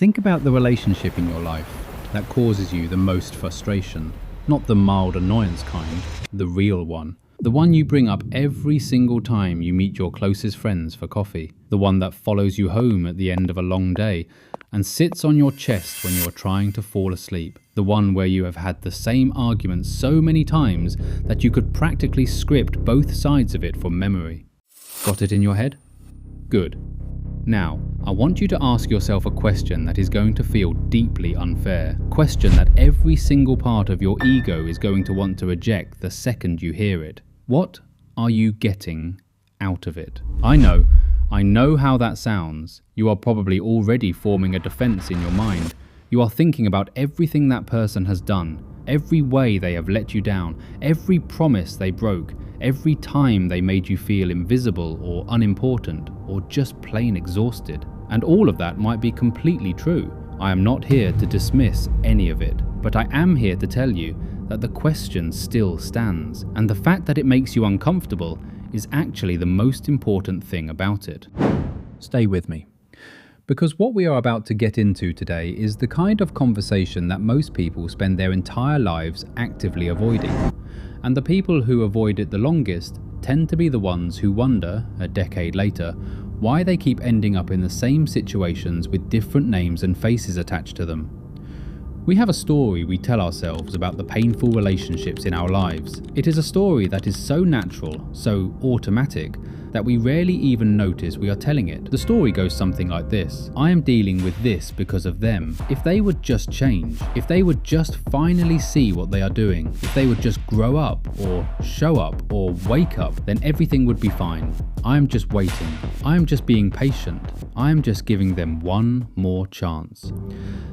Think about the relationship in your life that causes you the most frustration. Not the mild annoyance kind, the real one. The one you bring up every single time you meet your closest friends for coffee. The one that follows you home at the end of a long day and sits on your chest when you are trying to fall asleep. The one where you have had the same argument so many times that you could practically script both sides of it from memory. Got it in your head? Good. Now, I want you to ask yourself a question that is going to feel deeply unfair. Question that every single part of your ego is going to want to reject the second you hear it. What are you getting out of it? I know how that sounds. You are probably already forming a defense in your mind. You are thinking about everything that person has done, every way they have let you down, every promise they broke, every time they made you feel invisible or unimportant or just plain exhausted. And all of that might be completely true. I am not here to dismiss any of it, but I am here to tell you that the question still stands, and the fact that it makes you uncomfortable is actually the most important thing about it. Stay with me, because what we are about to get into today is the kind of conversation that most people spend their entire lives actively avoiding. And the people who avoid it the longest tend to be the ones who wonder, a decade later, why they keep ending up in the same situations with different names and faces attached to them. We have a story we tell ourselves about the painful relationships in our lives. It is a story that is so natural, so automatic, that we rarely even notice we are telling it. The story goes something like this. I am dealing with this because of them. If they would just change, if they would just finally see what they are doing, if they would just grow up or show up or wake up, then everything would be fine. I am just waiting. I am just being patient. I am just giving them one more chance.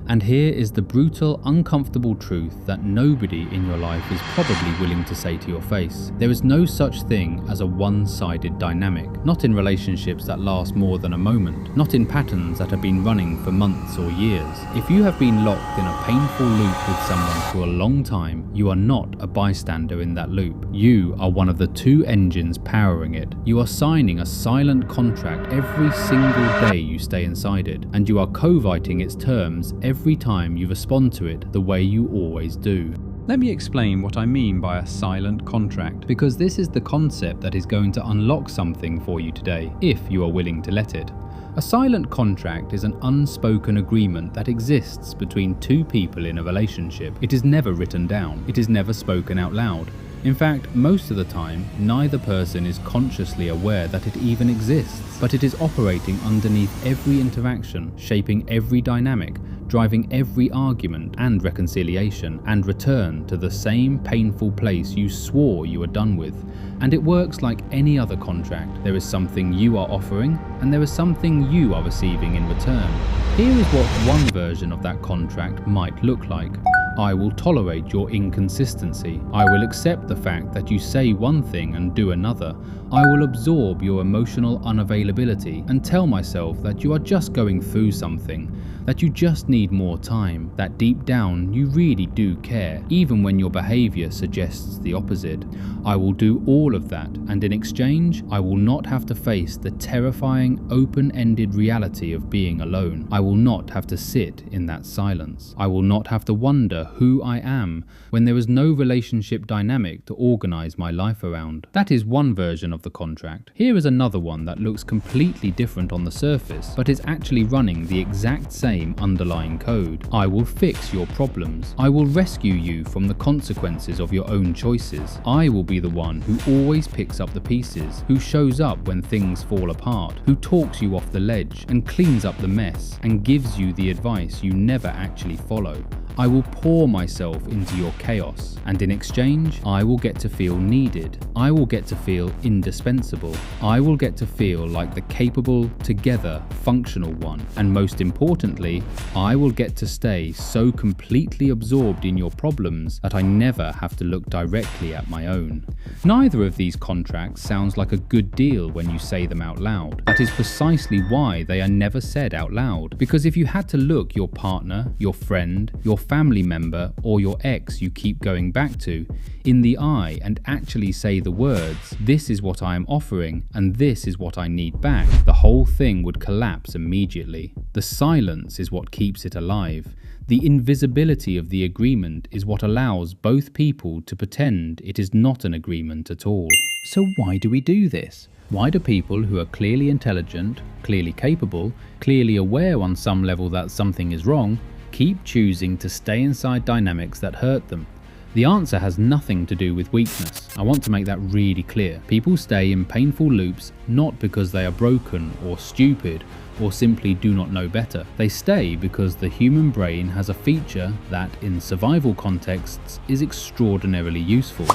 And here is the brutal, uncomfortable truth that nobody in your life is probably willing to say to your face. There is no such thing as a one-sided dynamic. Not in relationships that last more than a moment. Not in patterns that have been running for months or years. If you have been locked in a painful loop with someone for a long time, you are not a bystander in that loop. You are one of the two engines powering it. You are signing a silent contract every single day you stay inside it, and you are co-writing its terms every time you respond to it the way you always do. Let me explain what I mean by a silent contract, because this is the concept that is going to unlock something for you today, if you are willing to let it. A silent contract is an unspoken agreement that exists between two people in a relationship. It is never written down. It is never spoken out loud. In fact, most of the time, neither person is consciously aware that it even exists, but it is operating underneath every interaction, shaping every dynamic, driving every argument and reconciliation, and return to the same painful place you swore you were done with. And it works like any other contract. There is something you are offering, and there is something you are receiving in return. Here is what one version of that contract might look like. I will tolerate your inconsistency. I will accept the fact that you say one thing and do another. I will absorb your emotional unavailability and tell myself that you are just going through something, that you just need more time, that deep down you really do care, even when your behavior suggests the opposite. I will do all of that, and in exchange, I will not have to face the terrifying, open-ended reality of being alone. I will not have to sit in that silence. I will not have to wonder who I am when there is no relationship dynamic to organize my life around. That is one version of the contract. Here is another one that looks completely different on the surface, but is actually running the exact same underlying code. I will fix your problems. I will rescue you from the consequences of your own choices. I will be the one who always picks up the pieces, who shows up when things fall apart, who talks you off the ledge and cleans up the mess and gives you the advice you never actually follow. I will pour myself into your chaos, and in exchange, I will get to feel needed. I will get to feel indispensable. I will get to feel like the capable, together, functional one. And most importantly, I will get to stay so completely absorbed in your problems that I never have to look directly at my own. Neither of these contracts sounds like a good deal when you say them out loud. That is precisely why they are never said out loud. Because if you had to look your partner, your friend, your family member or your ex you keep going back to in the eye and actually say the words, "This is what I am offering and this is what I need back," the whole thing would collapse immediately. The silence is what keeps it alive. The invisibility of the agreement is what allows both people to pretend it is not an agreement at all. So why do we do this? Why do people who are clearly intelligent, clearly capable, clearly aware on some level that something is wrong, keep choosing to stay inside dynamics that hurt them? The answer has nothing to do with weakness. I want to make that really clear. People stay in painful loops not because they are broken or stupid or simply do not know better. They stay because the human brain has a feature that in survival contexts is extraordinarily useful,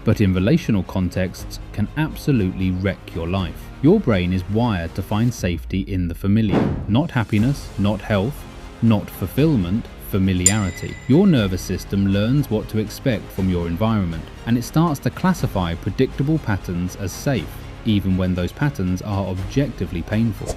but in relational contexts can absolutely wreck your life. Your brain is wired to find safety in the familiar, not happiness, not health, not fulfillment, familiarity. Your nervous system learns what to expect from your environment, and it starts to classify predictable patterns as safe, even when those patterns are objectively painful.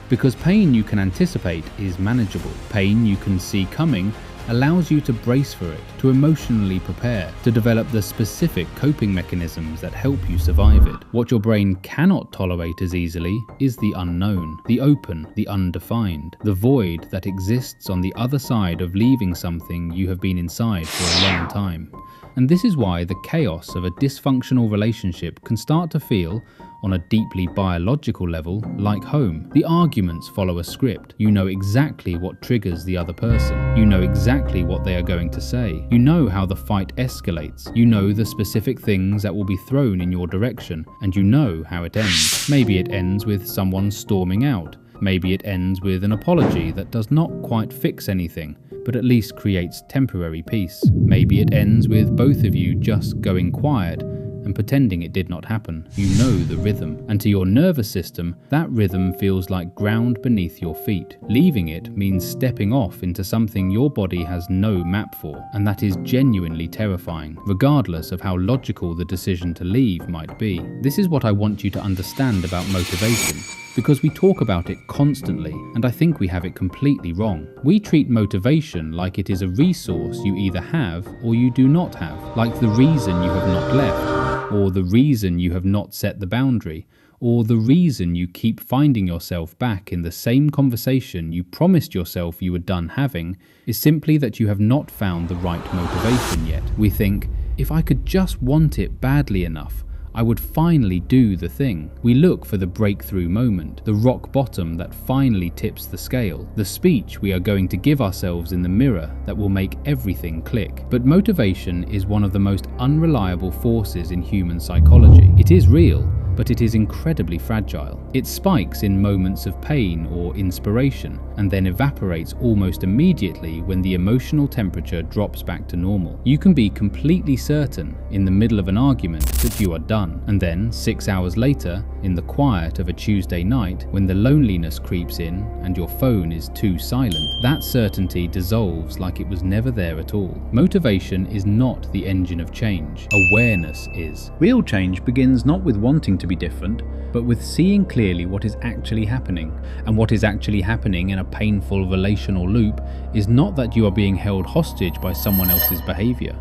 Because pain you can anticipate is manageable. Pain you can see coming allows you to brace for it, to emotionally prepare, to develop the specific coping mechanisms that help you survive it. What your brain cannot tolerate as easily is the unknown, the open, the undefined, the void that exists on the other side of leaving something you have been inside for a long time. And this is why the chaos of a dysfunctional relationship can start to feel, on a deeply biological level, like home. The arguments follow a script. You know exactly what triggers the other person. You know exactly what they are going to say. You know how the fight escalates. You know the specific things that will be thrown in your direction, and you know how it ends. Maybe it ends with someone storming out. Maybe it ends with an apology that does not quite fix anything, but at least creates temporary peace. Maybe it ends with both of you just going quiet and pretending it did not happen. You know the rhythm, and to your nervous system, that rhythm feels like ground beneath your feet. Leaving it means stepping off into something your body has no map for, and that is genuinely terrifying, regardless of how logical the decision to leave might be. This is what I want you to understand about motivation, because we talk about it constantly, and I think we have it completely wrong. We treat motivation like it is a resource you either have or you do not have, like the reason you have not left, or the reason you have not set the boundary, or the reason you keep finding yourself back in the same conversation you promised yourself you were done having is simply that you have not found the right motivation yet. We think, if I could just want it badly enough, I would finally do the thing. We look for the breakthrough moment, the rock bottom that finally tips the scale, the speech we are going to give ourselves in the mirror that will make everything click. But motivation is one of the most unreliable forces in human psychology. It is real, but it is incredibly fragile. It spikes in moments of pain or inspiration, and then evaporates almost immediately when the emotional temperature drops back to normal. You can be completely certain in the middle of an argument that you are done, and then 6 hours later, in the quiet of a Tuesday night, when the loneliness creeps in and your phone is too silent, that certainty dissolves like it was never there at all. Motivation is not the engine of change. Awareness is. Real change begins not with wanting to be different, but with seeing clearly what is actually happening. And what is actually happening in a painful relational loop is not that you are being held hostage by someone else's behavior.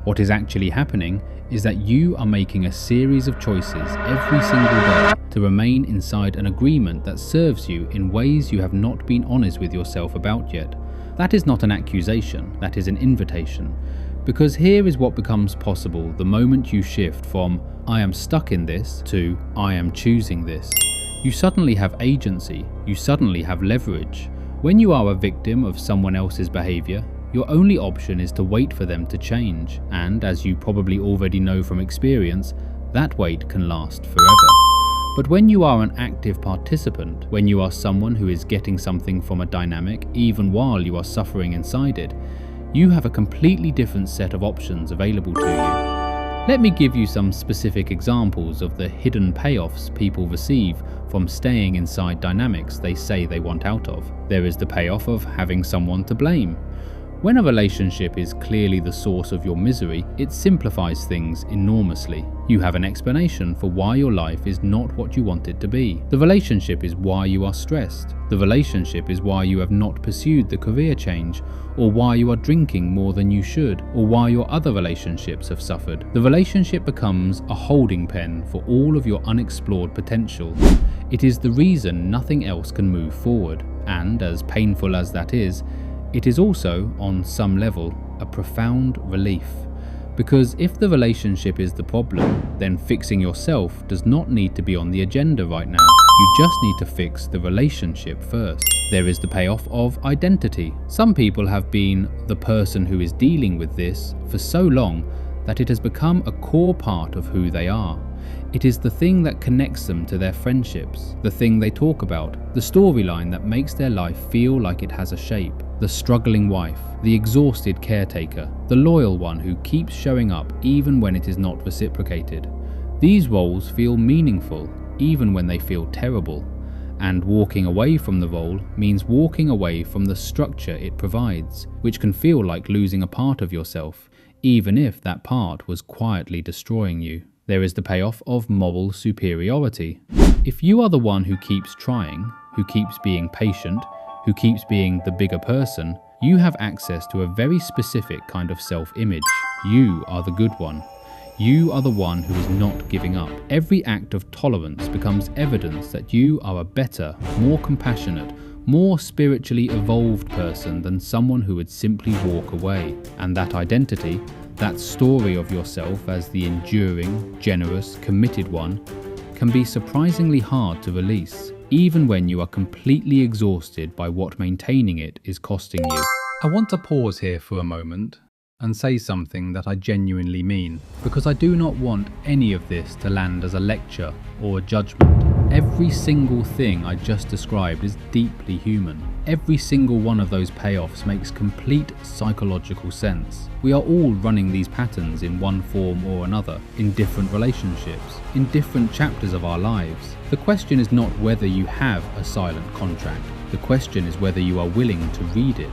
What is actually happening is that you are making a series of choices every single day to remain inside an agreement that serves you in ways you have not been honest with yourself about yet. That is not an accusation, that is an invitation. Because here is what becomes possible the moment you shift from "I am stuck in this" to "I am choosing this." You suddenly have agency, you suddenly have leverage. When you are a victim of someone else's behavior, your only option is to wait for them to change, and as you probably already know from experience, that wait can last forever. But when you are an active participant, when you are someone who is getting something from a dynamic even while you are suffering inside it, you have a completely different set of options available to you. Let me give you some specific examples of the hidden payoffs people receive from staying inside dynamics they say they want out of. There is the payoff of having someone to blame. When a relationship is clearly the source of your misery, it simplifies things enormously. You have an explanation for why your life is not what you want it to be. The relationship is why you are stressed. The relationship is why you have not pursued the career change, or why you are drinking more than you should, or why your other relationships have suffered. The relationship becomes a holding pen for all of your unexplored potential. It is the reason nothing else can move forward, and as painful as that is, it is also, on some level, a profound relief. Because if the relationship is the problem, then fixing yourself does not need to be on the agenda right now. You just need to fix the relationship first. There is the payoff of identity. Some people have been the person who is dealing with this for so long that it has become a core part of who they are. It is the thing that connects them to their friendships, the thing they talk about, the storyline that makes their life feel like it has a shape. The struggling wife, the exhausted caretaker, the loyal one who keeps showing up even when it is not reciprocated. These roles feel meaningful even when they feel terrible. And walking away from the role means walking away from the structure it provides, which can feel like losing a part of yourself, even if that part was quietly destroying you. There is the payoff of moral superiority. If you are the one who keeps trying, who keeps being patient, who keeps being the bigger person, you have access to a very specific kind of self-image. You are the good one. You are the one who is not giving up. Every act of tolerance becomes evidence that you are a better, more compassionate, more spiritually evolved person than someone who would simply walk away. And that identity, that story of yourself as the enduring, generous, committed one, can be surprisingly hard to release, even when you are completely exhausted by what maintaining it is costing you. I want to pause here for a moment and say something that I genuinely mean, because I do not want any of this to land as a lecture or a judgment. Every single thing I just described is deeply human. Every single one of those payoffs makes complete psychological sense. We are all running these patterns in one form or another, in different relationships, in different chapters of our lives. The question is not whether you have a silent contract. The question is whether you are willing to read it,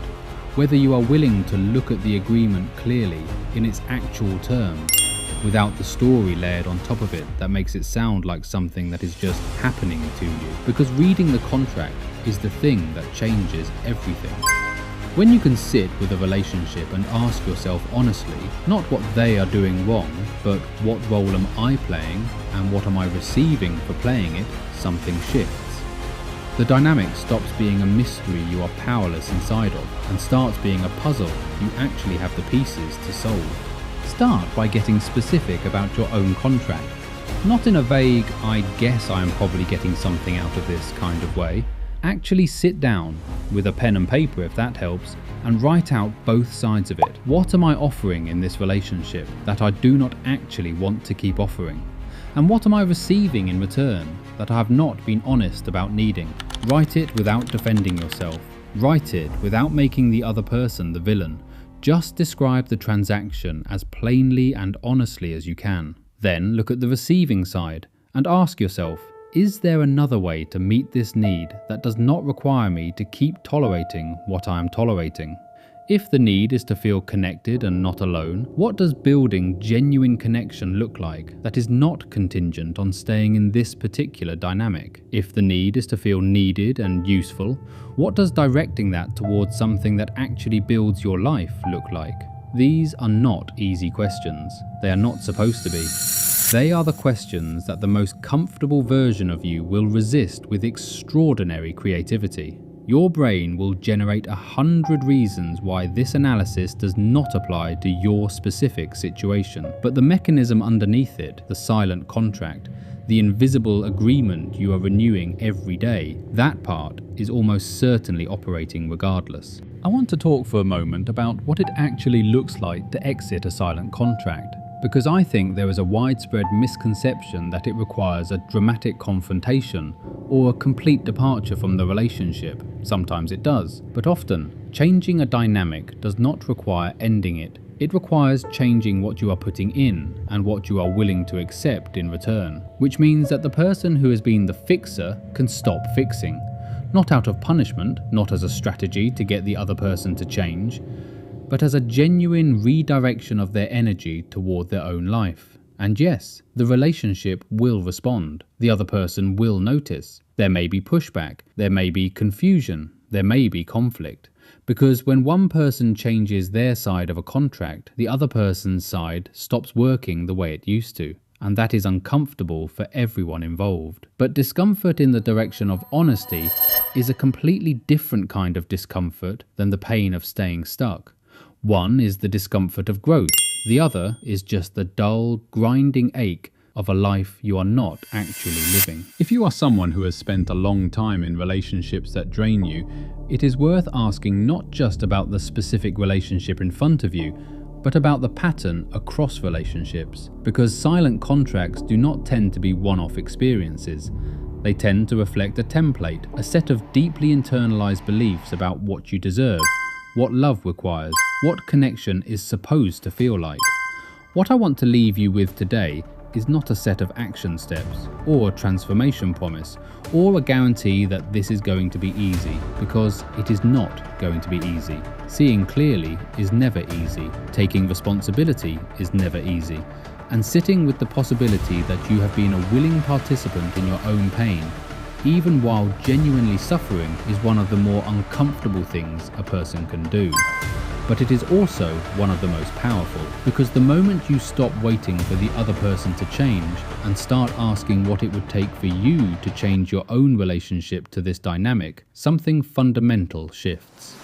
whether you are willing to look at the agreement clearly in its actual terms, without the story layered on top of it that makes it sound like something that is just happening to you. Because reading the contract is the thing that changes everything. When you can sit with a relationship and ask yourself honestly, not what they are doing wrong, but what role am I playing and what am I receiving for playing it, something shifts. The dynamic stops being a mystery you are powerless inside of and starts being a puzzle you actually have the pieces to solve. Start by getting specific about your own contract. Not in a vague, I guess I am probably getting something out of this kind of way. Actually sit down, with a pen and paper if that helps, and write out both sides of it. What am I offering in this relationship that I do not actually want to keep offering? And what am I receiving in return that I have not been honest about needing? Write it without defending yourself. Write it without making the other person the villain. Just describe the transaction as plainly and honestly as you can. Then look at the receiving side and ask yourself, is there another way to meet this need that does not require me to keep tolerating what I am tolerating? If the need is to feel connected and not alone, what does building genuine connection look like that is not contingent on staying in this particular dynamic? If the need is to feel needed and useful, what does directing that towards something that actually builds your life look like? These are not easy questions. They are not supposed to be. They are the questions that the most comfortable version of you will resist with extraordinary creativity. Your brain will generate 100 reasons why this analysis does not apply to your specific situation. But the mechanism underneath it, the silent contract, the invisible agreement you are renewing every day, that part is almost certainly operating regardless. I want to talk for a moment about what it actually looks like to exit a silent contract, because I think there is a widespread misconception that it requires a dramatic confrontation or a complete departure from the relationship. Sometimes it does, but often, changing a dynamic does not require ending it. It requires changing what you are putting in and what you are willing to accept in return, which means that the person who has been the fixer can stop fixing. Not out of punishment, not as a strategy to get the other person to change, but as a genuine redirection of their energy toward their own life. And yes, the relationship will respond. The other person will notice. There may be pushback, there may be confusion, there may be conflict. Because when one person changes their side of a contract, the other person's side stops working the way it used to. And that is uncomfortable for everyone involved. But discomfort in the direction of honesty is a completely different kind of discomfort than the pain of staying stuck. One is the discomfort of growth. The other is just the dull, grinding ache of a life you are not actually living. If you are someone who has spent a long time in relationships that drain you, it is worth asking not just about the specific relationship in front of you, but about the pattern across relationships, because silent contracts do not tend to be one-off experiences. They tend to reflect a template, a set of deeply internalized beliefs about what you deserve, what love requires, what connection is supposed to feel like. What I want to leave you with today is not a set of action steps, or a transformation promise, or a guarantee that this is going to be easy, because it is not going to be easy. Seeing clearly is never easy. Taking responsibility is never easy. And sitting with the possibility that you have been a willing participant in your own pain, even while genuinely suffering, is one of the more uncomfortable things a person can do. But it is also one of the most powerful, because the moment you stop waiting for the other person to change and start asking what it would take for you to change your own relationship to this dynamic, something fundamental shifts.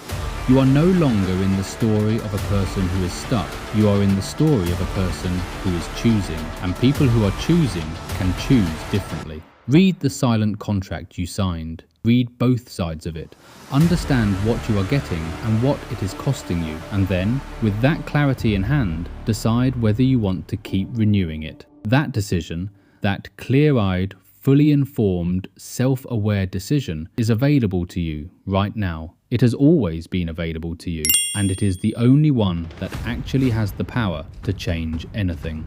You are no longer in the story of a person who is stuck. You are in the story of a person who is choosing, and people who are choosing can choose differently. Read the silent contract you signed. Read both sides of it. Understand what you are getting and what it is costing you, and then, with that clarity in hand, decide whether you want to keep renewing it. That decision, that clear-eyed, fully informed, self-aware decision, is available to you right now. It has always been available to you, and it is the only one that actually has the power to change anything.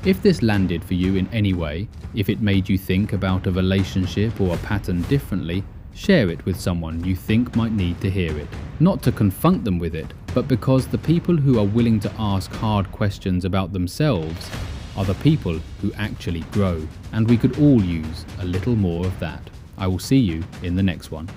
If this landed for you in any way, if it made you think about a relationship or a pattern differently, share it with someone you think might need to hear it. Not to confront them with it, but because the people who are willing to ask hard questions about themselves are the people who actually grow. And we could all use a little more of that. I will see you in the next one.